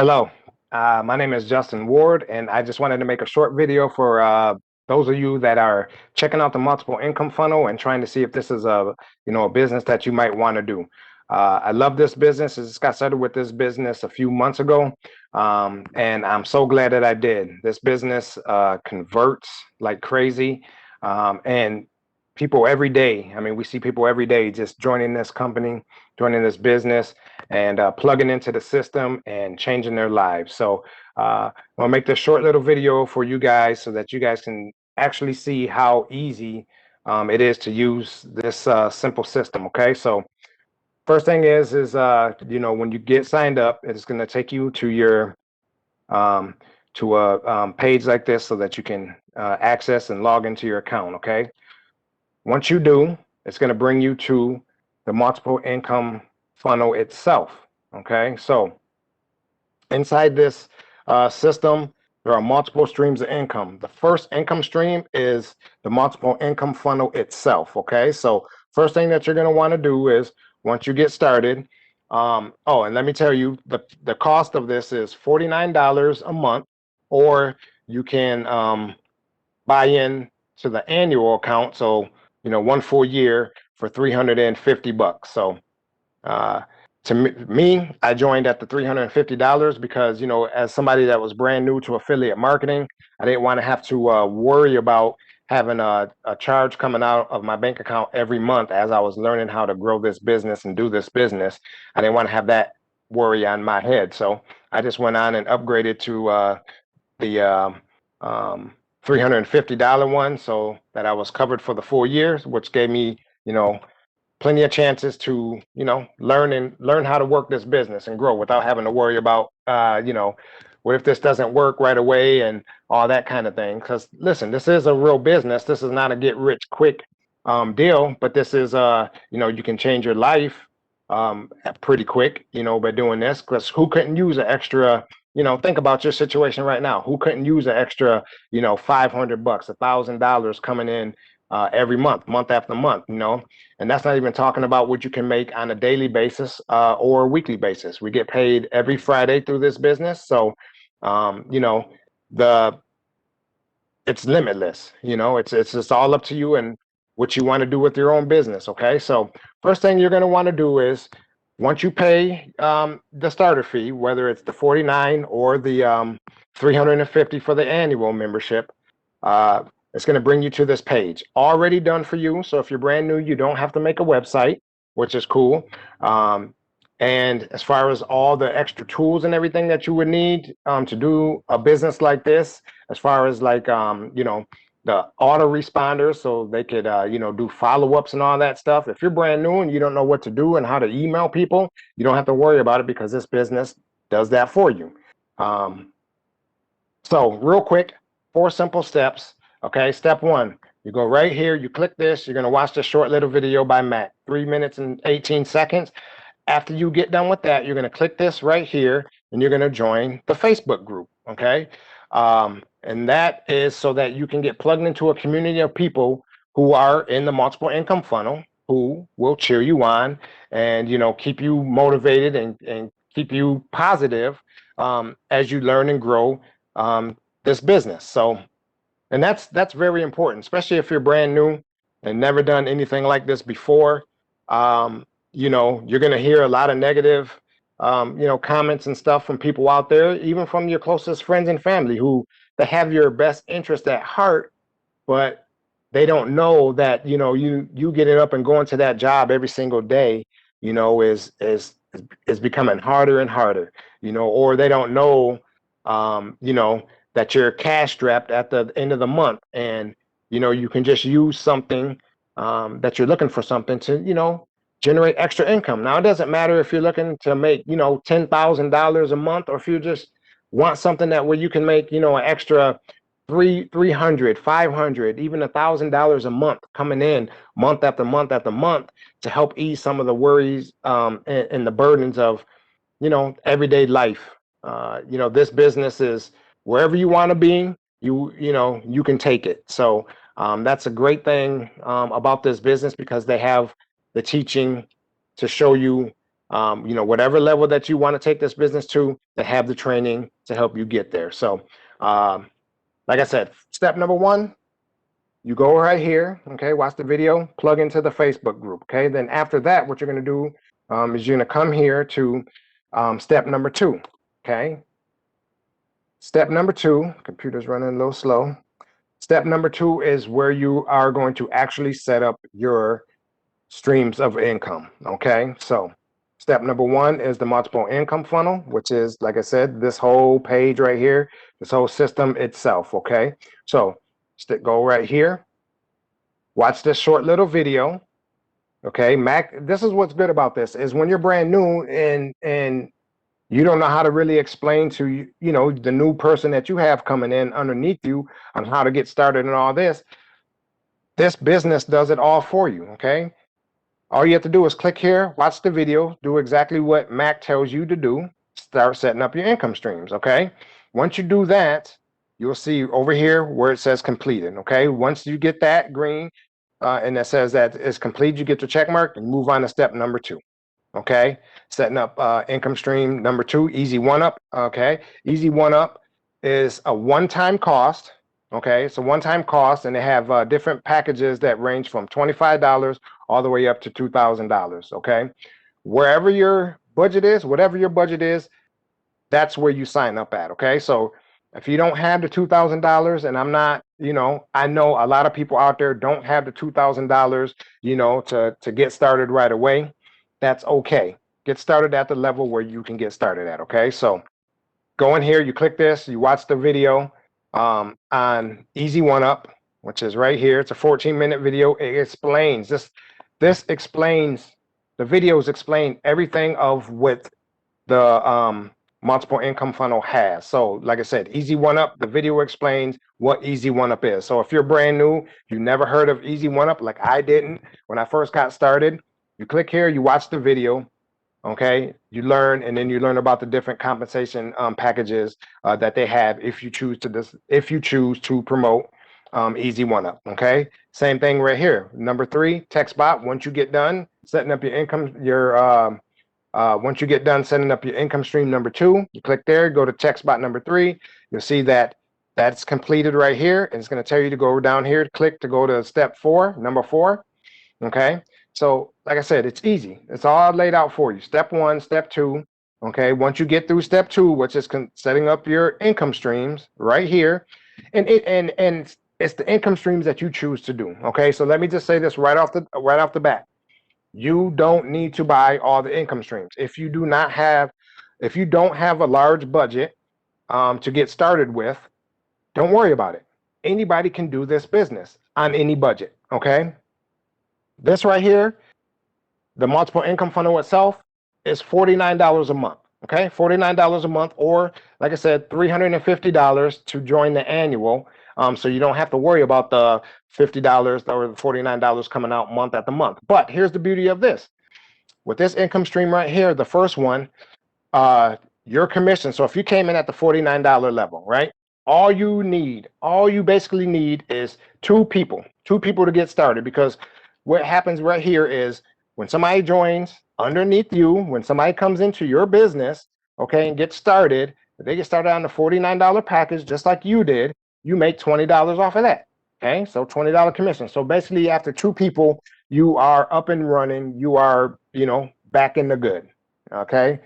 Hello, my name is Justin Ward, and I just wanted to make a short video for those of you that are checking out the multiple income funnel and trying to see if this is a business that you might want to do. I love this business. I just got started with this business a few months ago, and I'm so glad that I did. This business converts like crazy, and people every day. I mean, we see people every day just joining this company, joining this business, and plugging into the system and changing their lives. So I'll make this short little video for you guys so that you guys can actually see how easy it is to use this simple system. Okay, so first thing is when you get signed up, it's going to take you to your um, to a page like this so that you can access and log into your account. Okay, once you do, it's going to bring you to the multiple income funnel itself. Okay, so inside this system, there are multiple streams of income. The first income stream is the multiple income funnel itself. Okay, so first thing that you're going to want to do is once you get started. And let me tell you, the cost of this is $49 a month, or you can buy in to the annual account. So, one full year for 350 bucks. So, uh, to me, I joined at the $350 because, as somebody that was brand new to affiliate marketing, I didn't want to have to worry about having a charge coming out of my bank account every month as I was learning how to grow this business and do this business. I didn't want to have that worry on my head. So I just went on and upgraded to the $350 one so that I was covered for the 4 years, which gave me, plenty of chances to, learn how to work this business and grow without having to worry about, what if this doesn't work right away and all that kind of thing. Because listen, this is a real business. This is not a get rich quick deal, but this is, you can change your life pretty quick, by doing this. Because who couldn't use an extra, think about your situation right now. Who couldn't use an extra, 500 bucks, $1,000 coming in every month after month, and that's not even talking about what you can make on a daily basis or a weekly basis. We get paid every Friday through this business. So, the it's limitless. It's just all up to you and what you want to do with your own business. Okay. So first thing you're going to want to do is once you pay the starter fee, whether it's the 49 or the 350 for the annual membership, uh, it's going to bring you to this page already done for you. So if you're brand new, you don't have to make a website, which is cool. And as far as all the extra tools and everything that you would need to do a business like this, as far as like, the auto responders so they could, do follow-ups and all that stuff. If you're brand new and you don't know what to do and how to email people, you don't have to worry about it because this business does that for you. So real quick, 4 simple steps. Okay, step one, you go right here, you click this, you're going to watch this short little video by Matt, 3 minutes and 18 seconds. After you get done with that, you're going to click this right here and you're going to join the Facebook group. Okay. And that is so that you can get plugged into a community of people who are in the multiple income funnel, who will cheer you on and, keep you motivated and keep you positive as you learn and grow this business. So, and that's very important, especially if you're brand new and never done anything like this before. You're going to hear a lot of negative, comments and stuff from people out there, even from your closest friends and family who they have your best interest at heart, but they don't know that, you getting up and going to that job every single day, is becoming harder and harder, or they don't know, that you're cash strapped at the end of the month and, you can just use something that you're looking for something to, generate extra income. Now, it doesn't matter if you're looking to make, $10,000 a month, or if you just want something that where you can make, an extra 300, 500, even $1,000 a month coming in month after month after month to help ease some of the worries and the burdens of, everyday life. This business is wherever you want to be, you can take it. So that's a great thing about this business because they have the teaching to show you whatever level that you want to take this business to have the training to help you get there. So, like I said, step number one, you go right here, okay, watch the video, plug into the Facebook group, okay? Then after that, what you're gonna do is you're gonna come here to step number two, okay? Step number two, computer's running a little slow. Step number two is where you are going to actually set up your streams of income, okay? So step number one is the multiple income funnel, which is, like I said, this whole page right here, this whole system itself, okay? So go right here, watch this short little video, okay? Mac, this is what's good about this, is when you're brand new and you don't know how to really explain to the new person that you have coming in underneath you on how to get started and all this business does it all for you, okay? All you have to do is click here, watch the video, do exactly what Mac tells you to do, start setting up your income streams, okay? Once you do that, you'll see over here where it says completed, okay? Once you get that green and that says that it's complete, you get your check mark and move on to step number two, okay? Setting up income stream number two, Easy One Up, okay? Easy One Up is a one-time cost, okay? It's a one-time cost, and they have different packages that range from $25 all the way up to $2,000, okay? Wherever your budget is, whatever your budget is, that's where you sign up at, okay? So if you don't have the $2,000, and I'm not, I know a lot of people out there don't have the $2,000, to get started right away. That's okay. Get started at the level where you can get started at, okay? So go in here, you click this, you watch the video on Easy One Up, which is right here. It's a 14-minute video. It explains this explains, the videos explain everything of what the multiple income funnel has. So like I said, Easy One Up, the video explains what Easy One Up is. So if you're brand new, you never heard of Easy One Up, like I didn't when I first got started, you click here, you watch the video, okay? You learn, and then you learn about the different compensation packages that they have if you choose to promote Easy One Up, okay? Same thing right here. Number three, text bot. Once you get done setting up your income, once you get done setting up your income stream number two, you click there, go to text bot number three. You'll see that that's completed right here, and it's going to tell you to go down here, click to go to step four, number four, okay? So like I said, it's easy. It's all laid out for you. Step one, step two, okay? Once you get through step two, which is setting up your income streams right here, and it's the income streams that you choose to do, okay? So let me just say this right off the bat. You don't need to buy all the income streams. If you don't have a large budget to get started with, don't worry about it. Anybody can do this business on any budget, okay? This right here, the multiple income funnel itself, is $49 a month, okay? $49 a month, or like I said, $350 to join the annual. So you don't have to worry about the $50 or the $49 coming out month after month. But here's the beauty of this. With this income stream right here, the first one, your commission. So if you came in at the $49 level, right? All you basically need is two people to get started, because what happens right here is when somebody joins underneath you, when somebody comes into your business, okay, and gets started, if they get started on the $49 package, just like you did, you make $20 off of that, okay? So $20 commission. So basically after two people, you are up and running, you are, back in the good, okay?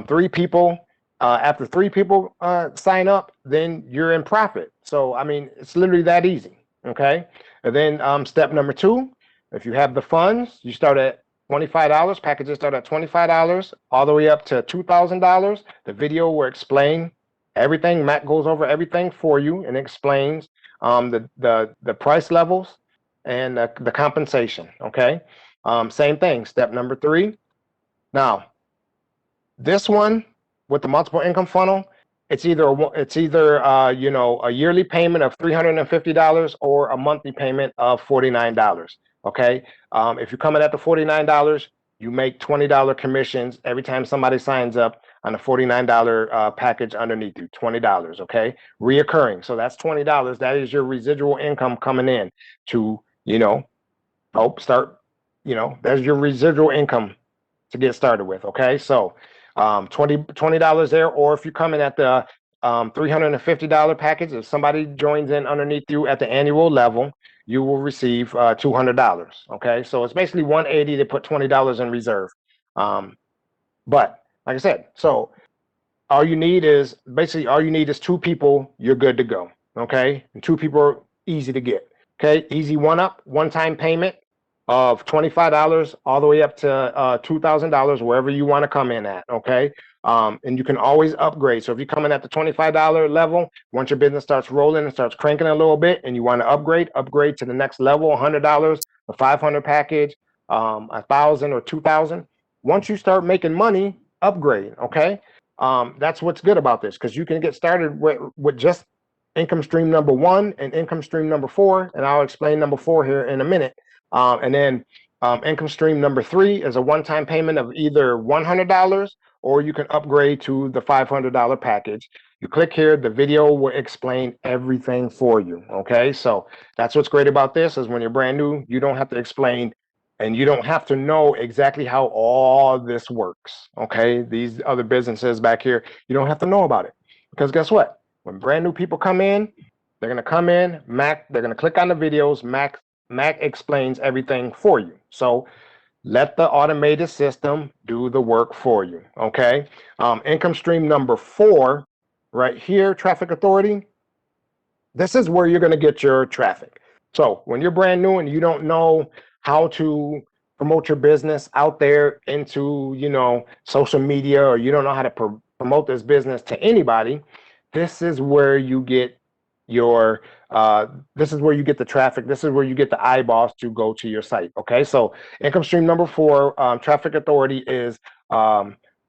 Three people, after three people sign up, then you're in profit. So, I mean, it's literally that easy, okay? And then step number two, if you have the funds, you start at $25. Packages start at $25 all the way up to $2,000. The video will explain everything. Matt goes over everything for you and explains the price levels and the compensation, okay? Same thing, step number three. Now, this one with the multiple income funnel, it's either a yearly payment of $350 or a monthly payment of $49. Okay, if you're coming at the $49, you make $20 commissions every time somebody signs up on a $49 package underneath you. $20, okay, reoccurring. So that's $20. That is your residual income coming in to help start. There's your residual income to get started with. Okay, so $20 there, or if you come in at the $350 package, if somebody joins in underneath you at the annual level, you will receive $200. Okay, so it's basically 180 to put $20 in reserve. But like I said, so all you need is two people, you're good to go. Okay, and two people are easy to get. Okay, easy one-time payment of $25 all the way up to $2,000, wherever you want to come in at. Okay, and you can always upgrade. So if you come in at the $25 level, once your business starts rolling and starts cranking a little bit, and you want to upgrade to the next level, $100, a 500 package, 1,000 or 2,000. Once you start making money, upgrade. Okay, that's what's good about this, because you can get started with just income stream number 1 and income stream number 4, and I'll explain number 4 here in a minute. And then income stream number 3 is a one-time payment of either $100, or you can upgrade to the $500 package. You click here, the video will explain everything for you. Okay, so that's what's great about this, is when you're brand new, you don't have to explain, and you don't have to know exactly how all this works. Okay, these other businesses back here, you don't have to know about it, because guess what? When brand new people come in, they're going to come in, they're going to click on the videos, Mac explains everything for you. So let the automated system do the work for you. Okay, income stream number 4 right here, traffic authority. This is where you're going to get your traffic. So when you're brand new and you don't know how to promote your business out there into, social media, or you don't know how to promote this business to anybody, this is where you get your this is where you get the traffic. This is where you get the eyeballs to go to your site. Okay, so income stream number 4, traffic authority, is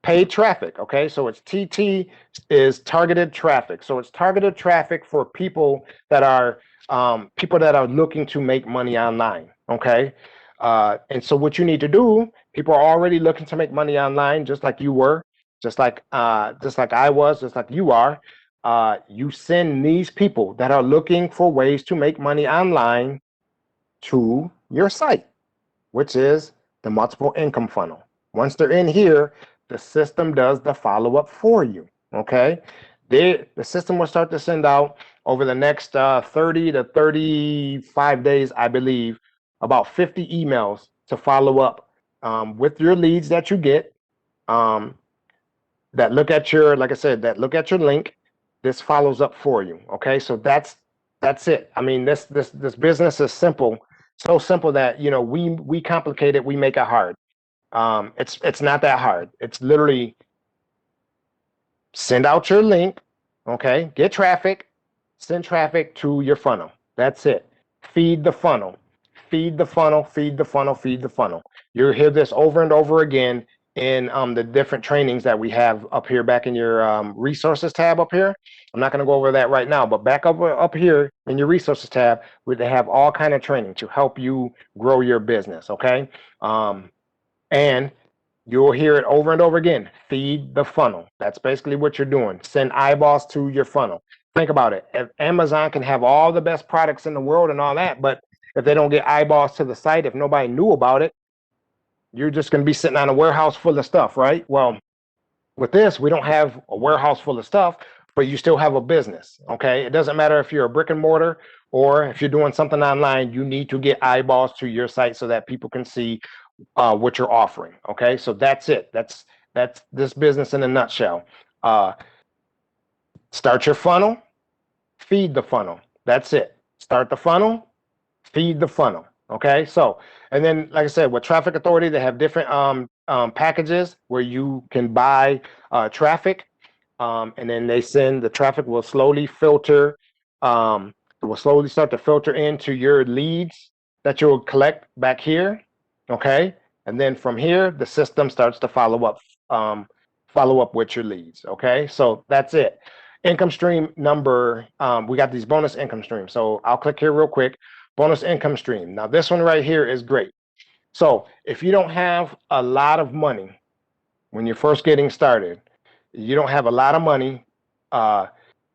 paid traffic. Okay, so it's TT, is targeted traffic. So it's targeted traffic for people that are looking to make money online. Okay, and so what you need to do, people are already looking to make money online, just like you were, just like I was, just like you are. You send these people that are looking for ways to make money online to your site, which is the multiple income funnel. Once they're in here, the system does the follow-up for you. Okay, the system will start to send out over the next 30 to 35 days, I believe, about 50 emails to follow up with your leads that you get, that look at your, like I said, that look at your link. This follows up for you. Okay, so that's it. I mean, this business is simple, so simple that we complicate it, we make it hard. It's not that hard. It's literally send out your link. Okay, get traffic, send traffic to your funnel. That's it. Feed the funnel, feed the funnel, feed the funnel, feed the funnel. You'll hear this over and over again in the different trainings that we have up here, back in your resources tab up here. I'm not going to go over that right now, but back up here in your resources tab, where they have all kind of training to help you grow your business. Okay, and you'll hear it over and over again. Feed the funnel. That's basically what you're doing. Send eyeballs to your funnel. Think about it. If Amazon can have all the best products in the world and all that, but if they don't get eyeballs to the site, if nobody knew about it, you're just going to be sitting on a warehouse full of stuff, right? Well, with this, we don't have a warehouse full of stuff, but you still have a business. Okay, it doesn't matter if you're a brick and mortar or if you're doing something online. You need to get eyeballs to your site so that people can see what you're offering. Okay, so that's it. That's this business in a nutshell. Start your funnel, feed the funnel. That's it. Start the funnel, feed the funnel. Okay, so, and then, like I said, with Traffic Authority, they have different packages where you can buy traffic, and then they send the traffic, will slowly filter, will slowly start to filter into your leads that you'll collect back here. Okay, and then from here, the system starts to follow up with your leads. Okay, so that's it. Income stream number, we got these bonus income streams. So I'll click here real quick. Bonus income stream. Now this one right here is great. So if you don't have a lot of money when you're first getting started, you don't have a lot of money,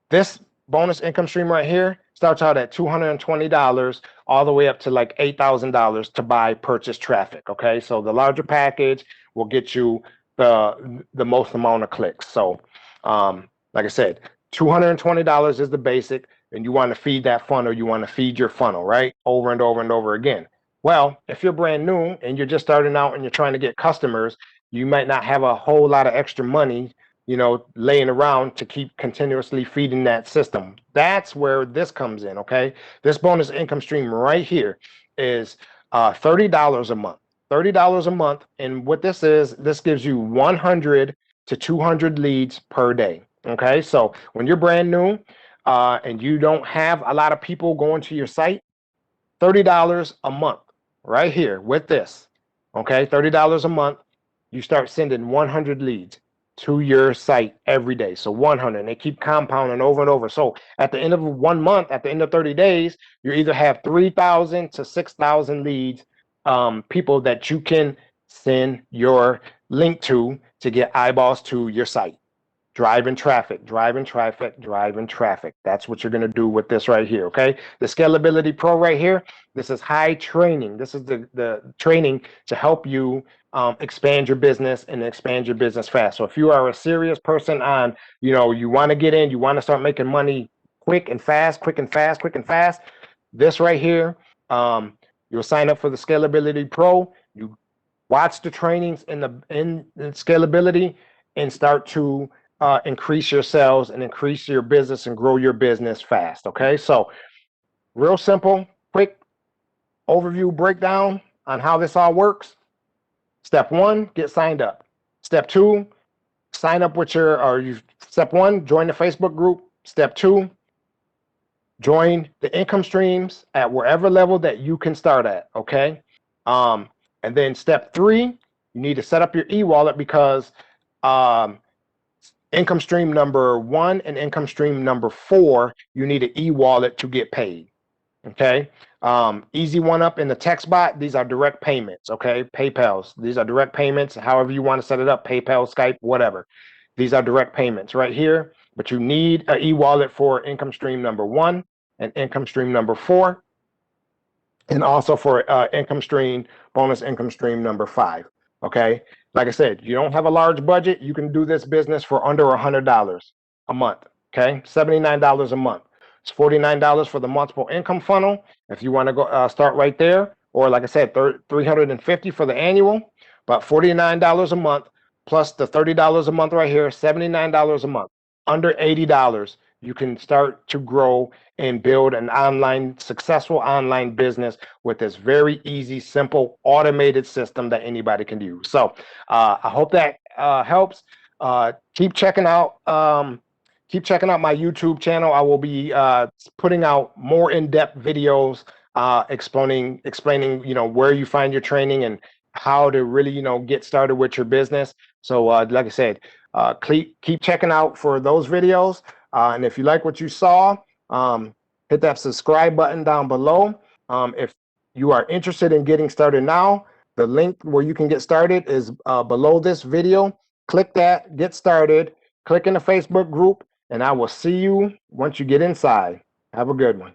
this bonus income stream right here starts out at $220 all the way up to like $8,000 to buy purchase traffic. Okay, so the larger package will get you the most amount of clicks. So like I said, $220 is the basic, and you want to feed that funnel. You want to feed your funnel, right? Over and over and over again. Well, if you're brand new and you're just starting out and you're trying to get customers, you might not have a whole lot of extra money, laying around to keep continuously feeding that system. That's where this comes in, okay? This bonus income stream right here is $30 a month. $30 a month. And what this is, this gives you 100 to 200 leads per day. Okay, so when you're brand new and you don't have a lot of people going to your site, $30 a month right here with this. Okay, $30 a month. You start sending 100 leads to your site every day. So 100, and they keep compounding over and over. So at the end of 1 month, at the end of 30 days, you either have 3,000 to 6,000 leads, people that you can send your link to get eyeballs to your site. Driving traffic, driving traffic, driving traffic. That's what you're going to do with this right here, okay? The Scalability Pro right here, this is high training. This is the training to help you expand your business and expand your business fast. So if you are a serious person on, you want to get in, you want to start making money quick and fast, quick and fast, quick and fast, this right here, you'll sign up for the Scalability Pro. You watch the trainings in Scalability and start to increase your sales and increase your business and grow your business fast. Okay, so real simple, quick overview breakdown on how this all works. Step 1, get signed up. Step 2, sign up with Step 1, join the Facebook group. Step 2, join the income streams at wherever level that you can start at. Okay, and then step 3, you need to set up your e-wallet because income stream number 1 and income stream number 4, you need an e-wallet to get paid. Okay, easy one up in the text bot. These are direct payments. Okay, PayPal's. These are direct payments. However you want to set it up, PayPal, Skype, whatever. These are direct payments right here. But you need an e-wallet for income stream number 1 and income stream number 4, and also for bonus income stream number 5. Okay, like I said, you don't have a large budget, you can do this business for under $100 a month. Okay, $79 a month. It's $49 for the multiple income funnel if you want to go start right there, or like I said, $350 for the annual, but $49 a month plus the $30 a month right here, $79 a month. Under $80, you can start to grow and build an successful online business with this very easy, simple, automated system that anybody can use. So I hope that helps. Keep checking out my YouTube channel. I will be putting out more in-depth videos explaining where you find your training and how to really get started with your business. So like I said, keep checking out for those videos. And if you like what you saw, hit that subscribe button down below. If you are interested in getting started now, the link where you can get started is below this video. Click that, get started, click in the Facebook group, and I will see you once you get inside. Have a good one.